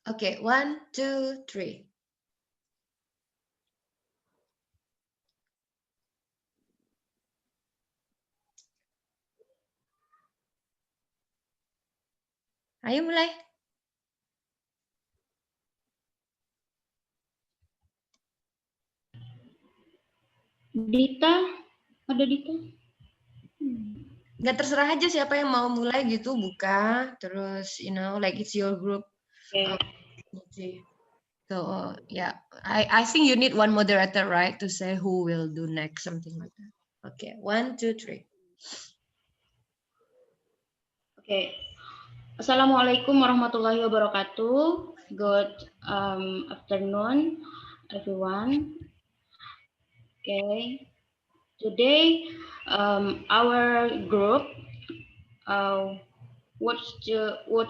Okay, 1, 2, 3. Ayo mulai. Dita, ada Dita? Nggak, terserah aja siapa yang mau mulai gitu, buka. Terus, like it's your group. Okay. So, yeah, I think you need one moderator, right, to say who will do next, something like that. Okay, 1, 2, 3. Okay. Assalamualaikum warahmatullahi wabarakatuh. Good afternoon, everyone. Okay. Today, our group would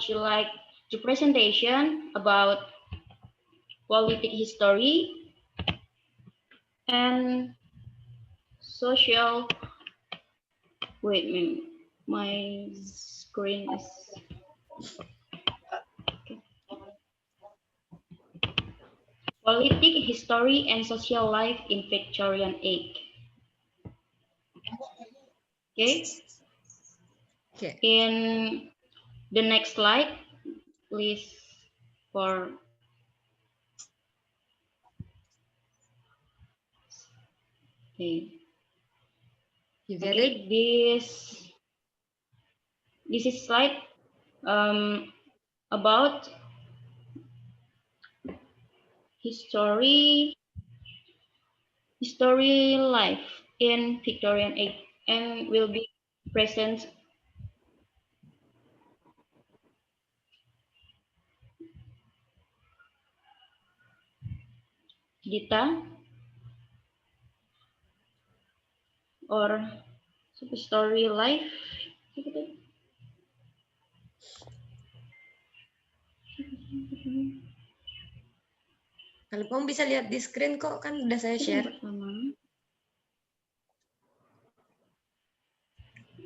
you like the presentation about politic history and social. Wait a minute, my screen is. Politic history and social life in Victorian age. Okay. Okay. In the next slide, please, for okay. You get Okay, it? this is slide about history life in Victorian age and will be present Dita or story life. Kalau kamu bisa lihat di screen kok, kan udah saya share.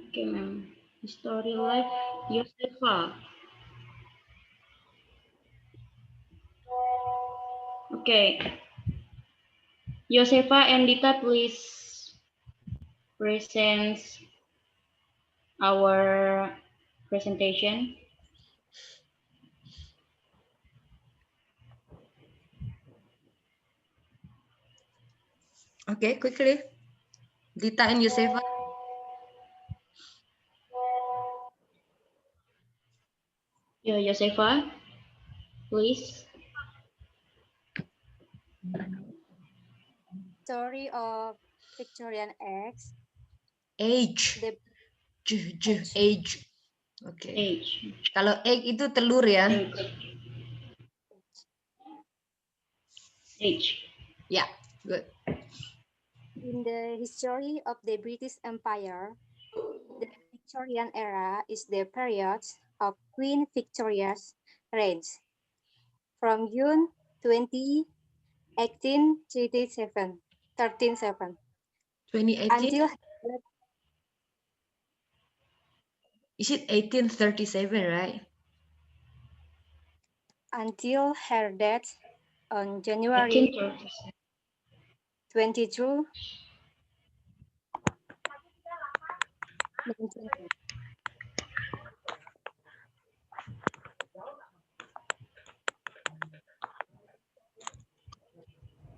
Okay, ma'am. Story life, Josefa. Okay. Josefa and Dita, please present our presentation. Okay, quickly. Dita and Josefa. Yeah, Josefa, please. Story of Victorian age. Age. Age. Oke. Age. Kalau egg itu telur ya. Age. Yeah, good. In the history of the British Empire, the Victorian era is the period of Queen Victoria's reign from June 20, 1837, 2018? until Is it 1837, right? Until her death on January 22, 1900.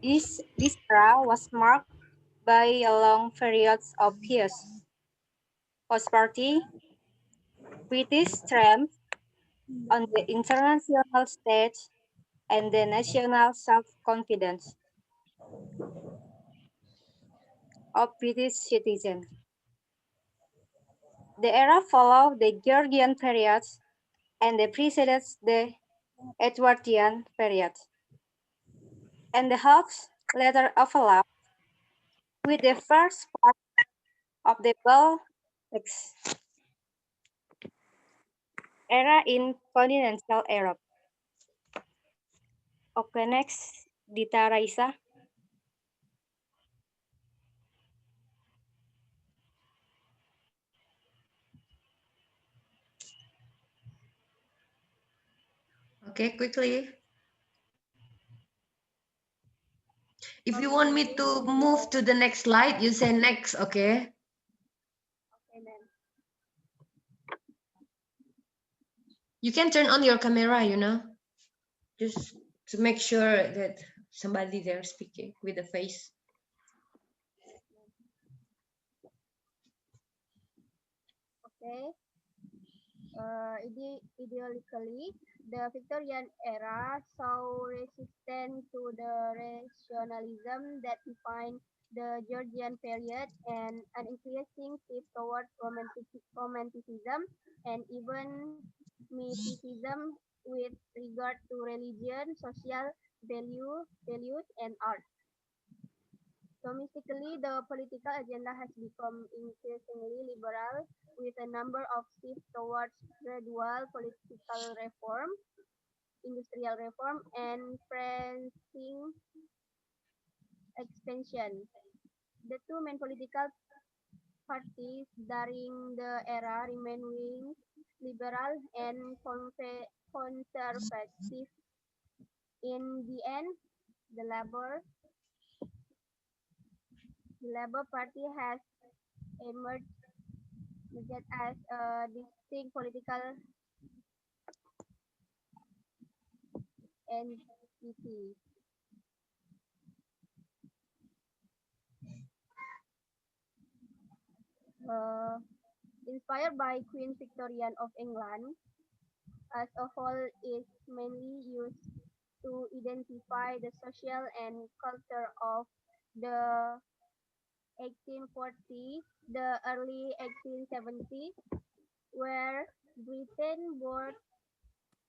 This era was marked by a long period of peace, prosperity, British strength on the international stage, and the national self-confidence of British citizens. The era followed the Georgian period and precedes the Edwardian period, and the Hawks later overlapped with the first part of the Baltic era in continental Europe. Okay, next, Dita Raisa. Okay, quickly. If you want me to move to the next slide, you say next, okay? Okay, ma'am. You can turn on your camera, just to make sure that somebody there speaking with a face. Okay. Ideologically, the Victorian era saw resistance to the rationalism that defined the Georgian period and an increasing shift towards romanticism and even mysticism with regard to religion, social values, and art. Domestically, the political agenda has become increasingly liberal, with a number of shifts towards gradual political reform, industrial reform, and pressing expansion. The two main political parties during the era remain wing liberal and conservative. In the end, the Labour Party has emerged as a distinct political entity. Uh, Inspired by Queen Victoria of England, as a whole is mainly used to identify the social and culture of the 1840s, the early 1870s, where Britain boasted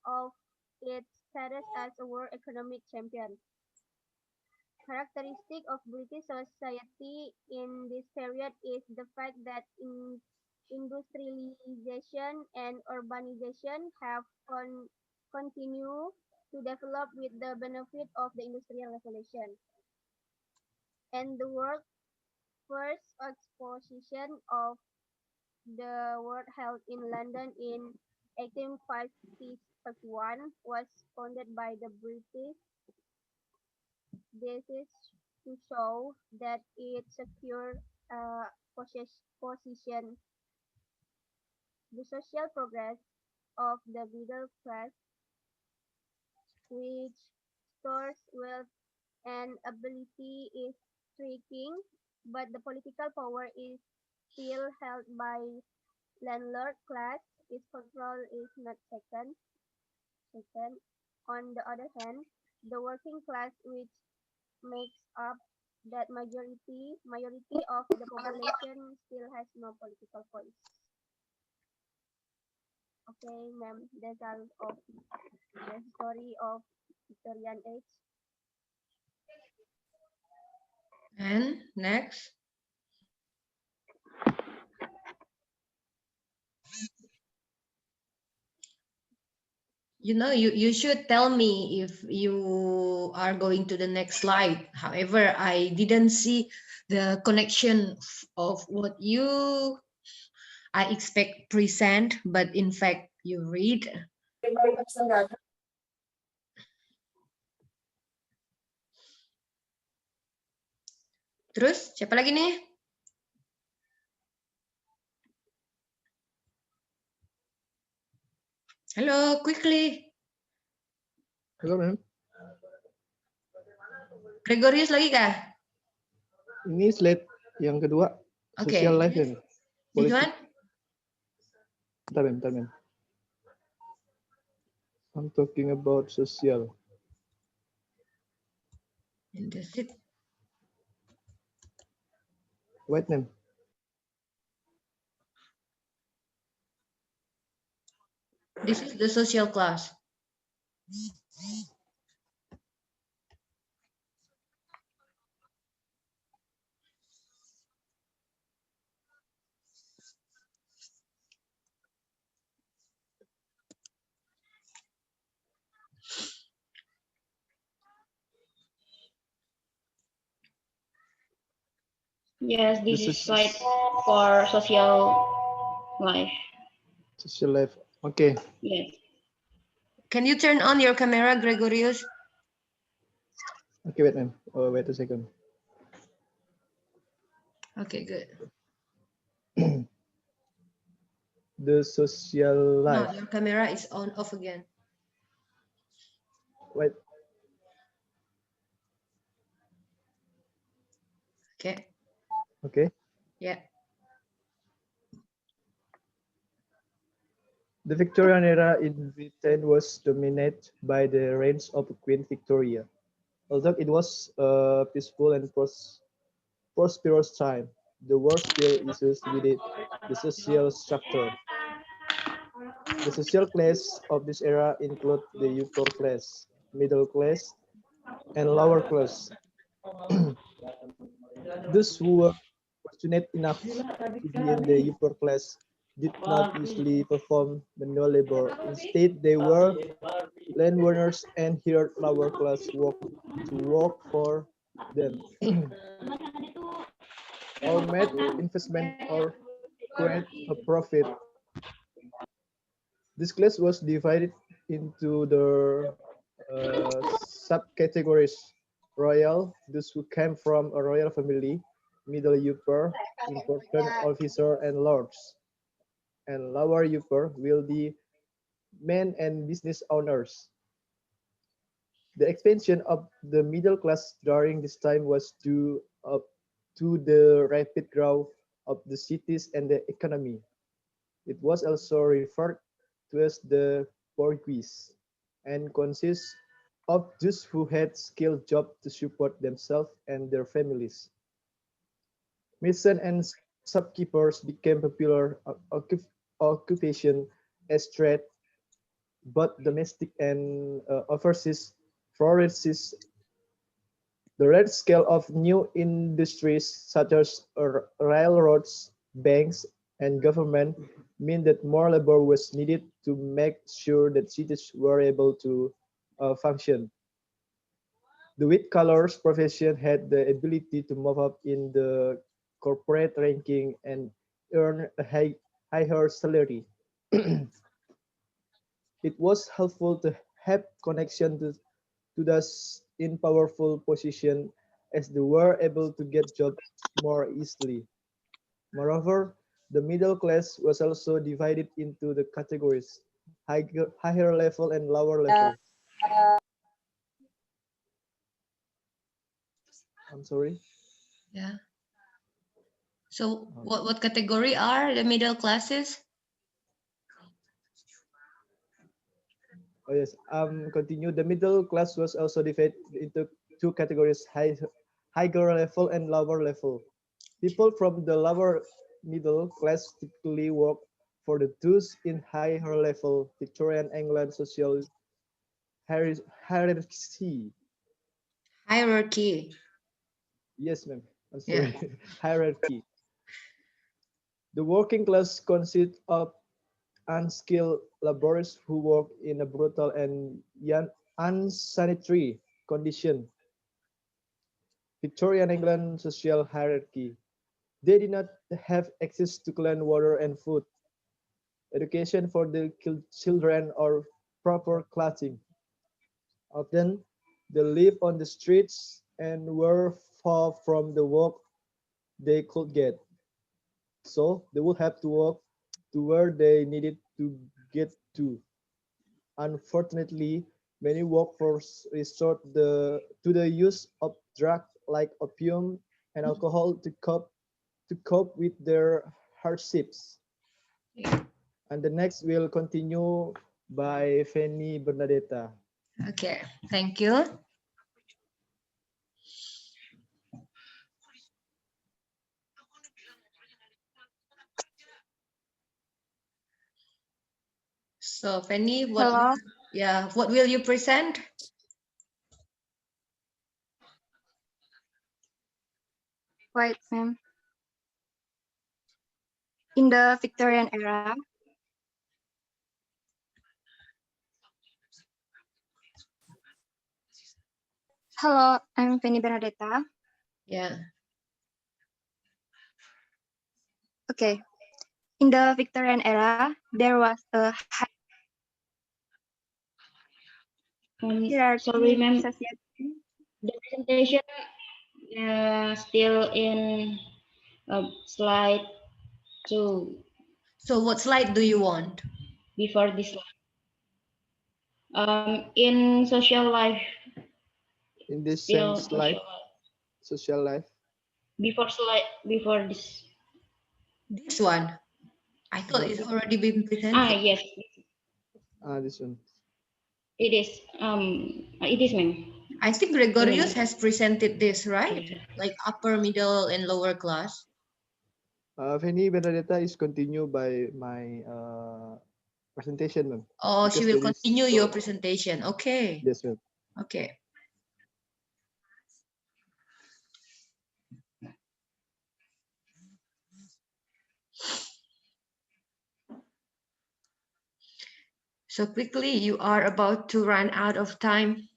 of its status as a world economic champion. Characteristic of British society in this period is the fact that industrialization and urbanization have continued to develop with the benefit of the Industrial Revolution. And the world first exposition of the world held in London in 1851 was founded by the British. This is to show that it secured a position. The social progress of the middle class, which stores wealth and ability, is shrinking, but the political power is still held by landlord class. Its control is not second. On the other hand, the working class, which makes up that majority of the population, still has no political voice. Okay, ma'am, that's all of the story of Victorian age. And next. You should tell me if you are going to the next slide. However, I didn't see the connection of what I expect present, but in fact you read. Terus, siapa lagi nih? Halo, quickly. Halo, ma'am. Gregorius lagi kah? Ini slide yang kedua, Oke. social life ya. This one? Bentar, ma'am. I'm talking about social. And that's it. Wait, ma'am. This is the social class. Yes, this This is is- slide for social life. Social life. Okay. Yes. Can you turn on your camera, Gregorius? Okay, wait, ma'am. Wait a second. Okay, good. The social No, life. your camera is on off again. Wait. Okay. Okay. Yeah. The Victorian era in Britain was dominated by the reign of Queen Victoria. Although it was a peaceful and prosperous time, there were still issues with it, the social structure. The social class of this era include the upper class, middle class, and lower class. Those who were fortunate enough to be in the upper class did not usually perform manual labor. Instead, they were landowners and hired lower class work to work for them, or made investment or create a profit. This class was divided into the subcategories: royal, those who came from a royal family; middle upper, important officer and lords; and lower upper, wealthy men and business owners. The expansion of the middle class during this time was due to the rapid growth of the cities and the economy. It was also referred to as the bourgeoisie and consists of those who had skilled jobs to support themselves and their families. Masons and shopkeepers became popular occupation as trade, both domestic and overseas flourished. The large scale of new industries such as railroads, banks, and government mean that more labor was needed to make sure that cities were able to function. The white-collar profession had the ability to move up in the corporate ranking and earn a higher salary. It was helpful to have connection to those in powerful position as they were able to get jobs more easily. Moreover, the middle class was also divided into the categories higher level and lower level. I'm sorry. Yeah. So what category are the middle classes? Oh yes. Continue. The middle class was also divided into two categories: higher level and lower level. People from the lower middle class typically work for the those in higher level Victorian England social hierarchy. Hierarchy. Yes, ma'am. I'm Yeah. sorry. Hierarchy. The working class consists of unskilled laborers who work in a brutal and unsanitary condition. Victorian England social hierarchy. They did not have access to clean water and food, education for the children, or proper clothing. Often, they lived on the streets and were far from the work they could get. So they would have to walk to where they needed to get to. Unfortunately, many workforce resort to the use of drugs like opium and alcohol to cope with their hardships. And the next will continue by Fanny Bernadetta. Okay. Thank you. So Penny, Hello. what will you present? Wait, ma'am. In the Victorian era, hello, I'm Penny Bernadetta. Yeah. Okay. In the Victorian era, there was a hierarchy Sorry, ma'am. society. The presentation still in slide 2 So what slide do you want? before this slide. In social life, In this still same slide, social life. before this. This one. I thought it's already been presented. Yes, This one. it is. It is, ma'am. I think Gregorius has presented this, right? Okay. Like upper, middle, and lower class. Fanny Bernadetta is continued by my presentation, ma'am. Oh, she Because will there is continue your so- presentation. Okay. Yes, ma'am. Okay. So quickly, you are about to run out of time.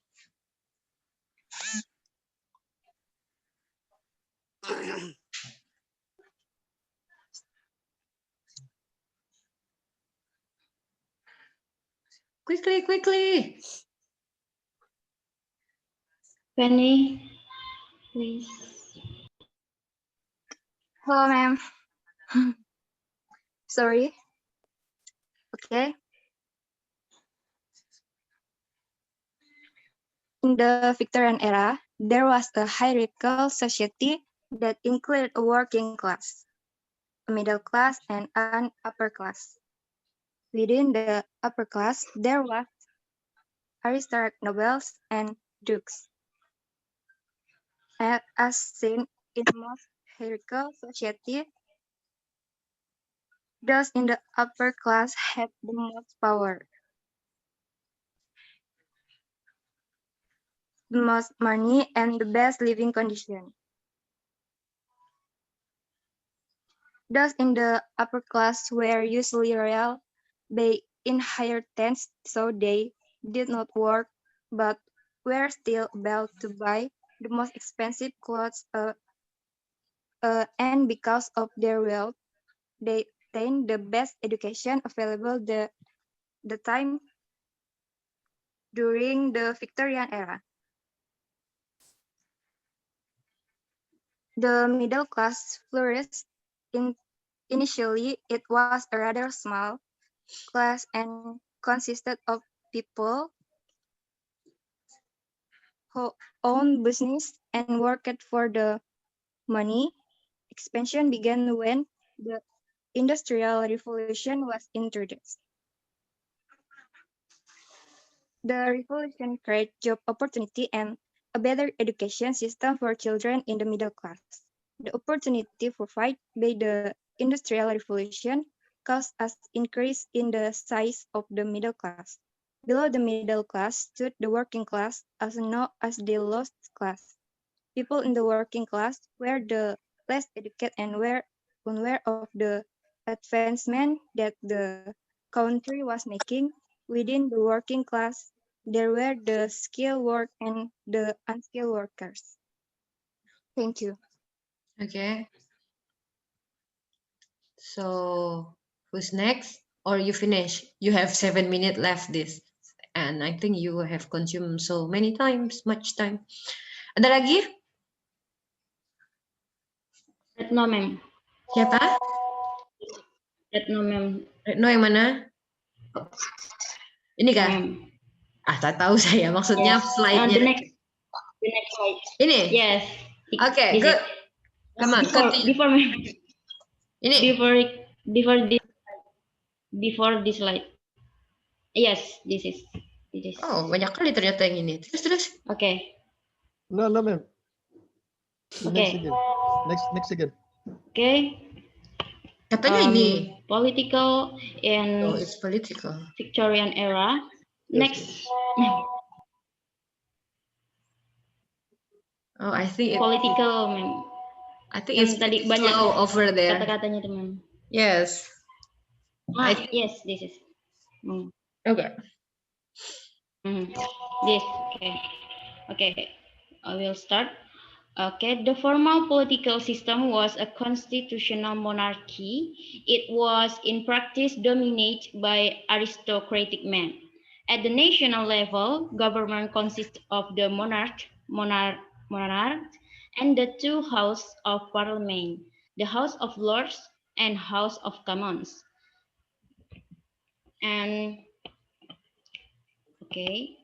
Quickly, quickly. Penny, please. Hello, ma'am. Sorry. Okay. In the Victorian era, there was a hierarchical society that included a working class, a middle class, and an upper class. Within the upper class, there was aristocratic nobles and dukes. As seen in most hierarchical society, those in the upper class had the most power, the most money, and the best living condition. Those in the upper class were usually royal. They inherited, so they did not work, but were still able to buy the most expensive clothes, and because of their wealth, they obtained the best education available the time during the Victorian era. The middle class flourished. Initially, it was a rather small class and consisted of people who owned business and worked for the money. Expansion began when the Industrial Revolution was introduced. The revolution created job opportunity and a better education system for children in the middle class. The opportunity provided by the Industrial Revolution caused an increase in the size of the middle class. Below the middle class stood the working class, also known as the lowest class. People in the working class were the less educated and were unaware of the advancement that the country was making. Within the working class, there were the skilled work and the unskilled workers. Thank you. Okay. So who's next? Or you finish? You have 7 minutes left this. And I think you have consumed so many times, much time. Ada lagi? Retno, ma'am. Siapa? Retno, ma'am. Retno yang mana? Ini kah? Ma'am. Tak tahu saya. Maksudnya Yes. slide-nya. The next slide. Ini? Yes. Okay, This good. is- Come on, continue. Before, ma'am. Ini? Before this slide. Yes, this is. It is. Oh, banyak kali ternyata yang ini. Terus. Okay. No, ma'am. Okay. Next again. Next again. Okay. Katanya ini. Political in Oh, it's political. Victorian era. Yes, Next. Oh, I think it, Political, ma'am. I think Yang it's tadi pretty banyak slow over there. kata-katanya, teman. Yes. Yes, this is. Okay. This. Okay. I will start. Okay, the formal political system was a constitutional monarchy. It was in practice dominated by aristocratic men. At the national level, government consists of the monarch, monarchs, and the two Houses of Parliament, the House of Lords and House of Commons. And okay.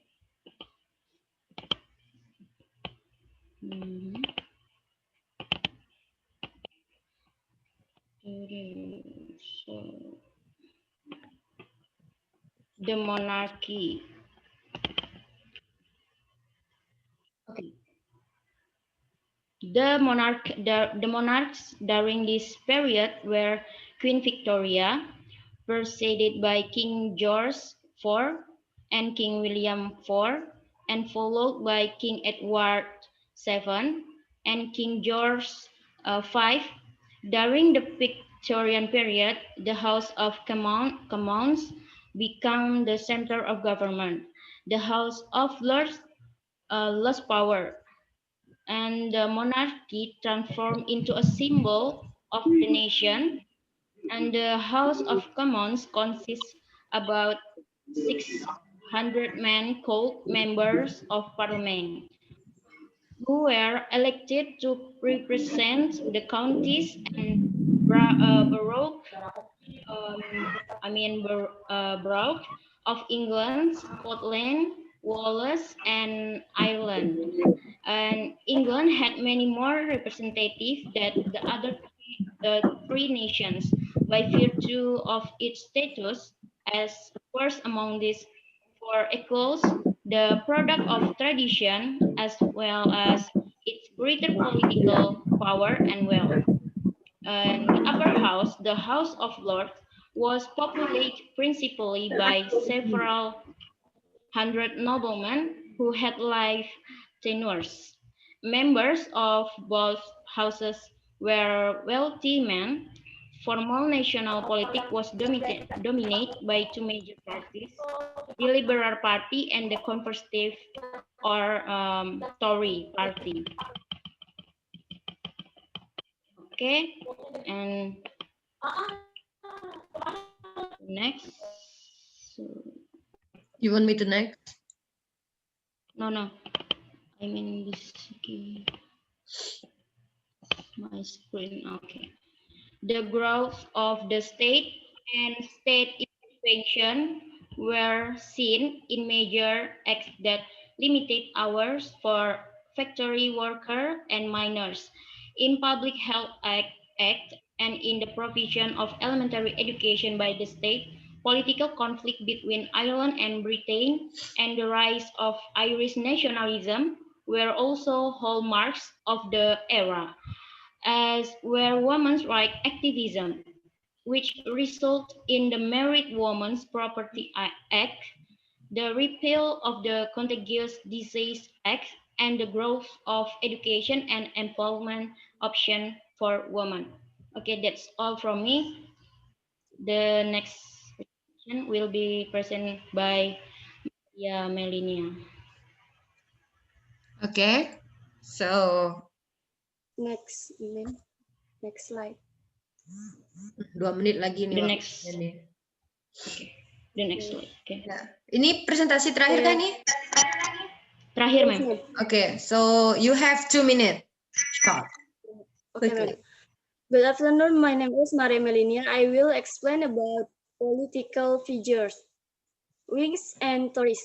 So, the monarchy. Okay. The monarchs during this period were Queen Victoria, preceded by King George IV and King William IV, and followed by King Edward VII and King George V. During the Victorian period, the House of Commons became the center of government. The House of Lords lost power, and the monarchy transformed into a symbol of the nation. And the House of Commons consists about 600 men called members of parliament, who were elected to represent the counties and borough, borough of England, Scotland, Wales, and Ireland. And England had many more representatives than the other three nations by virtue of its status as first among these four equals, the product of tradition, as well as its greater political power and wealth. And the upper house, the House of Lords, was populated principally by several hundred noblemen who had life tenures. Members of both houses were wealthy men. Formal national politics was dominated by two major parties, the Liberal Party and the Conservative or Tory Party. Okay, and next. You want me to next? No. I mean this. Okay. My screen. Okay. The growth of the state and state expansion were seen in major acts that limited hours for factory workers and miners, in Public Health Act, and in the provision of elementary education by the state. Political conflict between Ireland and Britain and the rise of Irish nationalism were also hallmarks of the era, as were women's rights activism, which resulted in the Married Women's Property Act, the repeal of the Contagious Disease Act, and the growth of education and employment options for women. Okay, that's all from me. The next presentation will be presented by Melinia. Okay, so Next slide. 2 menit lagi nih. The next. Okay. The next slide. Okay. Ya. Ini presentasi terakhir kan nih? Terakhir, ma'am. Okay, so you have 2 minutes. Start. Okay, ma'am. Good afternoon. My name is Maria Melinia. I will explain about political figures, Whigs and Tories.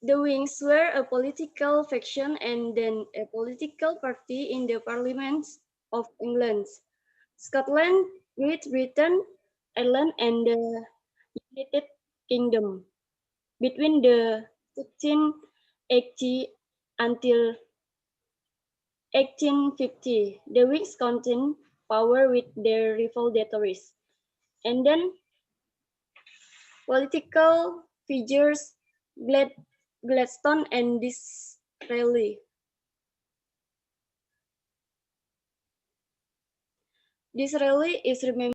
The Whigs were a political faction and then a political party in the parliaments of England, Scotland, Great Britain, Ireland, and the United Kingdom. Between the 1680 until 1850, the Whigs continued power with their rival the Tories. And then political figures Gladstone and Disraeli. Disraeli is remembered